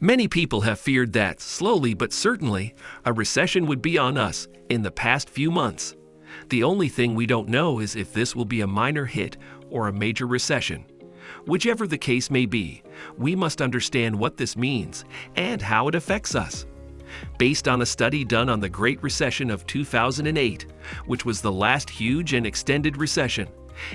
Many people have feared that, slowly but certainly, a recession would be on us in the past few months. The only thing we don't know is if this will be a minor hit or a major recession. Whichever the case may be, we must understand what this means and how it affects us. Based on a study done on the Great Recession of 2008, which was the last huge and extended recession,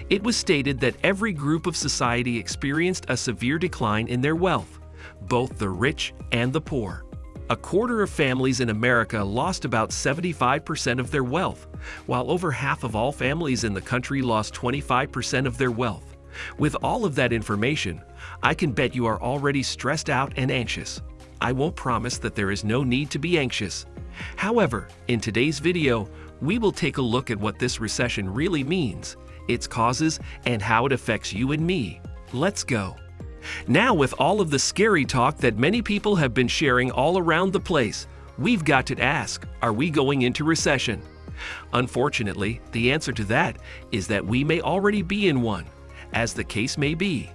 it was stated that every group of society experienced a severe decline in their wealth, both the rich and the poor. A quarter of families in America lost about 75% of their wealth, while over half of all families in the country lost 25% of their wealth. With all of that information, I can bet you are already stressed out and anxious. I won't promise that there is no need to be anxious. However, in today's video, we will take a look at what this recession really means, its causes, and how it affects you and me. Let's go. Now, with all of the scary talk that many people have been sharing all around the place, we've got to ask, are we going into recession? Unfortunately, the answer to that is that we may already be in one, as the case may be.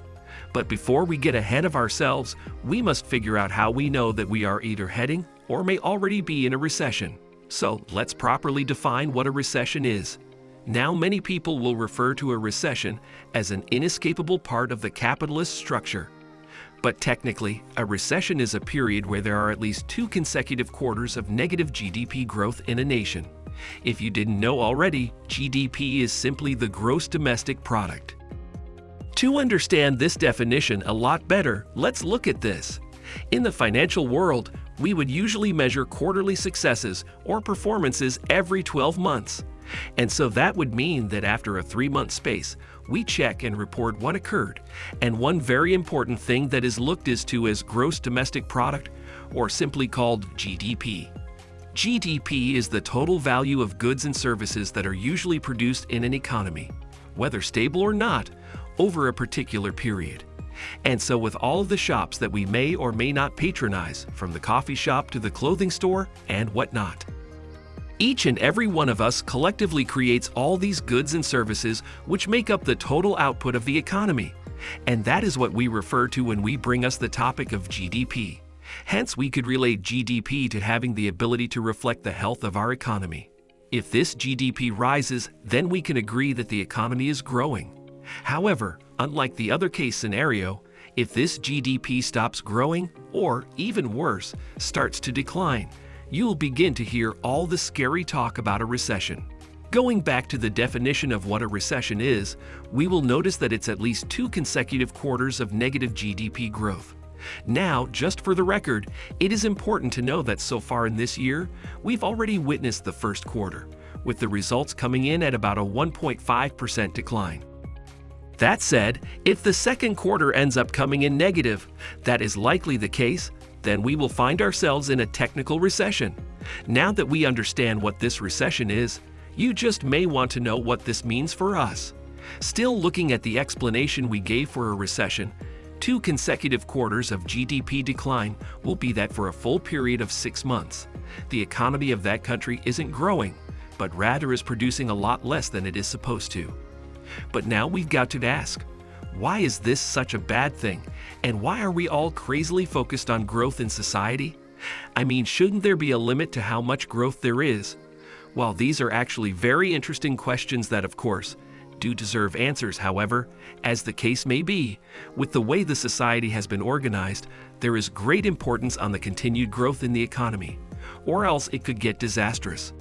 But before we get ahead of ourselves, we must figure out how we know that we are either heading or may already be in a recession. So let's properly define what a recession is. Now, many people will refer to a recession as an inescapable part of the capitalist structure. But technically, a recession is a period where there are at least 2 consecutive quarters of negative GDP growth in a nation. If you didn't know already, GDP is simply the gross domestic product. To understand this definition a lot better, let's look at this. In the financial world, we would usually measure quarterly successes or performances every 12 months. And so that would mean that after a 3-month space, we check and report what occurred, and one very important thing that is looked to as gross domestic product, or simply called GDP. GDP is the total value of goods and services that are usually produced in an economy, whether stable or not, over a particular period. And so with all of the shops that we may or may not patronize, from the coffee shop to the clothing store and whatnot, each and every one of us collectively creates all these goods and services which make up the total output of the economy. And that is what we refer to when we bring us the topic of GDP. Hence, we could relate GDP to having the ability to reflect the health of our economy. If this GDP rises, then we can agree that the economy is growing. However, unlike the other case scenario, if this GDP stops growing, or even worse, starts to decline, you'll begin to hear all the scary talk about a recession. Going back to the definition of what a recession is, we will notice that it's at least 2 consecutive quarters of negative GDP growth. Now, just for the record, it is important to know that so far in this year, we've already witnessed the first quarter, with the results coming in at about a 1.5% decline. That said, if the second quarter ends up coming in negative, that is likely the case, then we will find ourselves in a technical recession. Now that we understand what this recession is, you just may want to know what this means for us. Still looking at the explanation we gave for a recession, 2 consecutive quarters of GDP decline will be that for a full period of 6 months, the economy of that country isn't growing, but rather is producing a lot less than it is supposed to. But now we've got to ask, why is this such a bad thing? And why are we all crazily focused on growth in society? I mean, shouldn't there be a limit to how much growth there is? While these are actually very interesting questions that, of course, do deserve answers, however, as the case may be, with the way the society has been organized, there is great importance on the continued growth in the economy, or else it could get disastrous.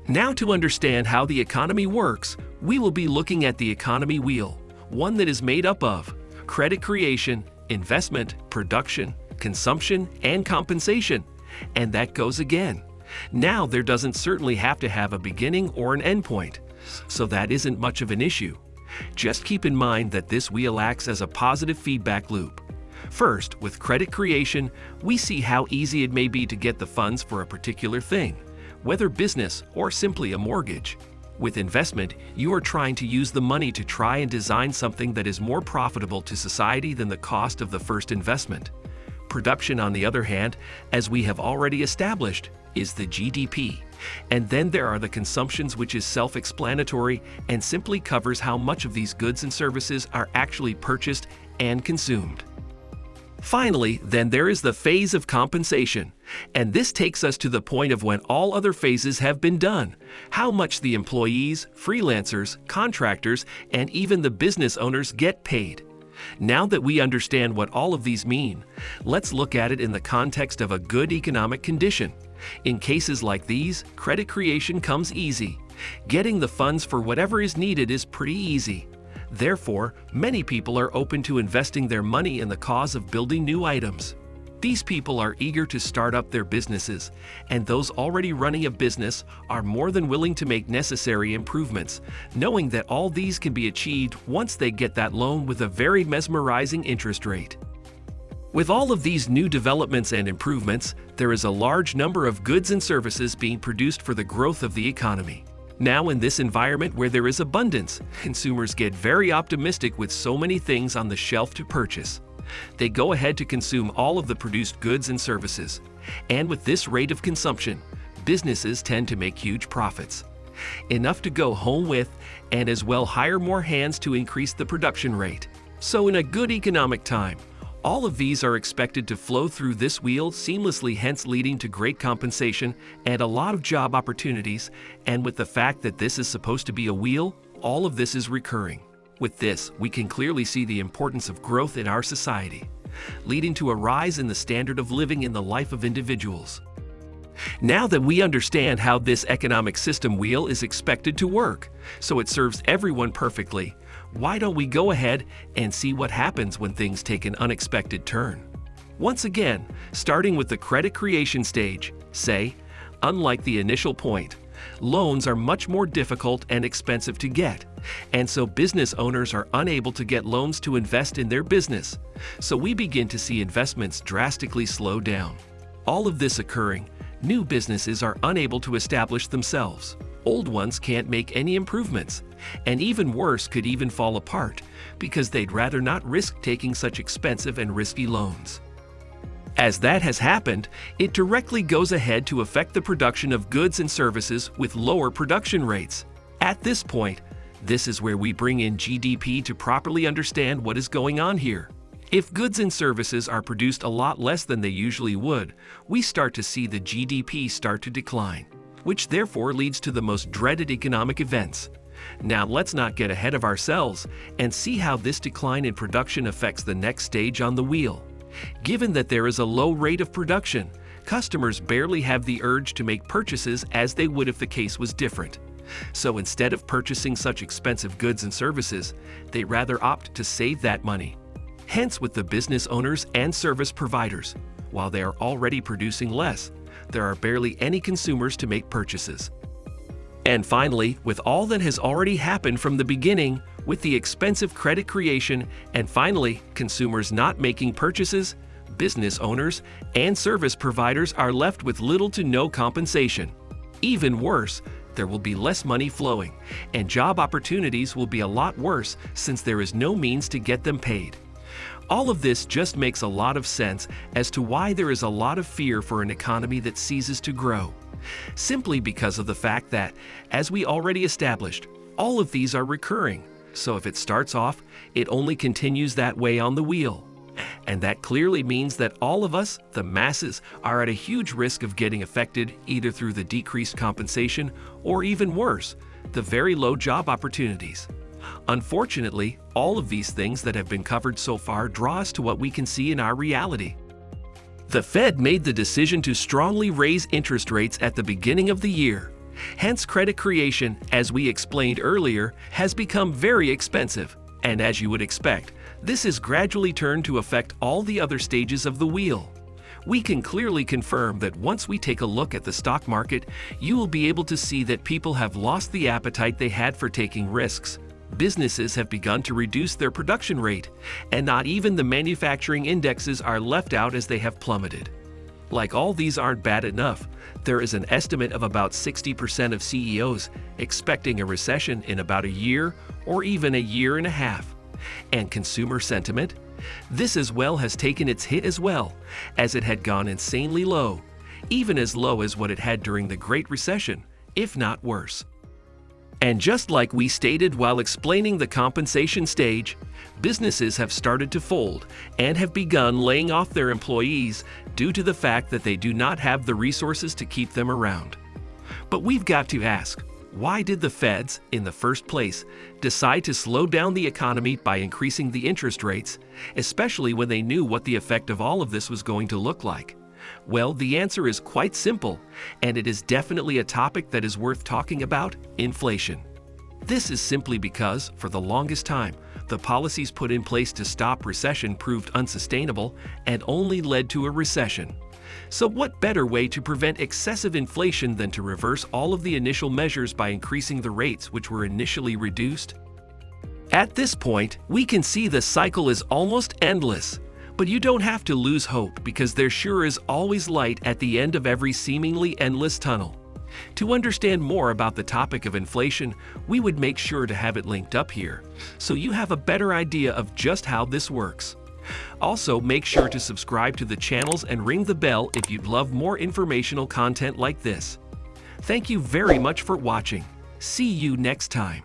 Now, to understand how the economy works, we will be looking at the economy wheel, one that is made up of credit creation, investment, production, consumption, and compensation. And that goes again. Now, there doesn't certainly have to have a beginning or an end point, so that isn't much of an issue. Just keep in mind that this wheel acts as a positive feedback loop. First, with credit creation, we see how easy it may be to get the funds for a particular thing, whether business or simply a mortgage. With investment, you are trying to use the money to try and design something that is more profitable to society than the cost of the first investment. Production, on the other hand, as we have already established, is the GDP. And then there are the consumptions, which is self-explanatory and simply covers how much of these goods and services are actually purchased and consumed. Finally, then there is the phase of compensation, and this takes us to the point of when all other phases have been done, how much the employees, freelancers, contractors, and even the business owners get paid. Now that we understand what all of these mean, let's look at it in the context of a good economic condition. In cases like these, credit creation comes easy. Getting the funds for whatever is needed is pretty easy. Therefore, many people are open to investing their money in the cause of building new items. These people are eager to start up their businesses, and those already running a business are more than willing to make necessary improvements, knowing that all these can be achieved once they get that loan with a very mesmerizing interest rate. With all of these new developments and improvements, there is a large number of goods and services being produced for the growth of the economy. Now, in this environment where there is abundance, consumers get very optimistic with so many things on the shelf to purchase. They go ahead to consume all of the produced goods and services. And with this rate of consumption, businesses tend to make huge profits. Enough to go home with, and as well hire more hands to increase the production rate. So in a good economic time, all of these are expected to flow through this wheel seamlessly, hence leading to great compensation and a lot of job opportunities. And with the fact that this is supposed to be a wheel, all of this is recurring. With this, we can clearly see the importance of growth in our society, leading to a rise in the standard of living in the life of individuals. Now that we understand how this economic system wheel is expected to work, so it serves everyone perfectly, why don't we go ahead and see what happens when things take an unexpected turn? Once again, starting with the credit creation stage, say, unlike the initial point, loans are much more difficult and expensive to get, and so business owners are unable to get loans to invest in their business. So we begin to see investments drastically slow down. All of this occurring, new businesses are unable to establish themselves. Old ones can't make any improvements, and even worse, could even fall apart because they'd rather not risk taking such expensive and risky loans. As that has happened, it directly goes ahead to affect the production of goods and services with lower production rates. At this point, this is where we bring in GDP to properly understand what is going on here. If goods and services are produced a lot less than they usually would, we start to see the GDP start to decline, which therefore leads to the most dreaded economic events. Now let's not get ahead of ourselves and see how this decline in production affects the next stage on the wheel. Given that there is a low rate of production, customers barely have the urge to make purchases as they would if the case was different. So instead of purchasing such expensive goods and services, they rather opt to save that money. Hence, with the business owners and service providers, while they are already producing less, there are barely any consumers to make purchases. And finally, with all that has already happened from the beginning, with the expensive credit creation, and finally, consumers not making purchases, business owners and service providers are left with little to no compensation. Even worse, there will be less money flowing, and job opportunities will be a lot worse since there is no means to get them paid. All of this just makes a lot of sense as to why there is a lot of fear for an economy that ceases to grow. Simply because of the fact that, as we already established, all of these are recurring. So if it starts off, it only continues that way on the wheel. And that clearly means that all of us, the masses, are at a huge risk of getting affected either through the decreased compensation or even worse, the very low job opportunities. Unfortunately, all of these things that have been covered so far draw us to what we can see in our reality. The Fed made the decision to strongly raise interest rates at the beginning of the year. Hence, credit creation, as we explained earlier, has become very expensive. And as you would expect, this has gradually turned to affect all the other stages of the wheel. We can clearly confirm that once we take a look at the stock market, you will be able to see that people have lost the appetite they had for taking risks. Businesses have begun to reduce their production rate, and not even the manufacturing indexes are left out as they have plummeted. Like all these aren't bad enough, there is an estimate of about 60% of CEOs expecting a recession in about a year or even a year and a half. And consumer sentiment? This as well has taken its hit as well, as it had gone insanely low, even as low as what it had during the Great Recession, if not worse. And just like we stated while explaining the compensation stage, businesses have started to fold and have begun laying off their employees due to the fact that they do not have the resources to keep them around. But we've got to ask, why did the Feds, in the first place, decide to slow down the economy by increasing the interest rates, especially when they knew what the effect of all of this was going to look like? Well, the answer is quite simple, and it is definitely a topic that is worth talking about: inflation. This is simply because, for the longest time, the policies put in place to stop recession proved unsustainable and only led to a recession. So what better way to prevent excessive inflation than to reverse all of the initial measures by increasing the rates which were initially reduced? At this point, we can see the cycle is almost endless. But you don't have to lose hope, because there sure is always light at the end of every seemingly endless tunnel. To understand more about the topic of inflation, we would make sure to have it linked up here, so you have a better idea of just how this works. Also, make sure to subscribe to the channels and ring the bell if you'd love more informational content like this. Thank you very much for watching. See you next time.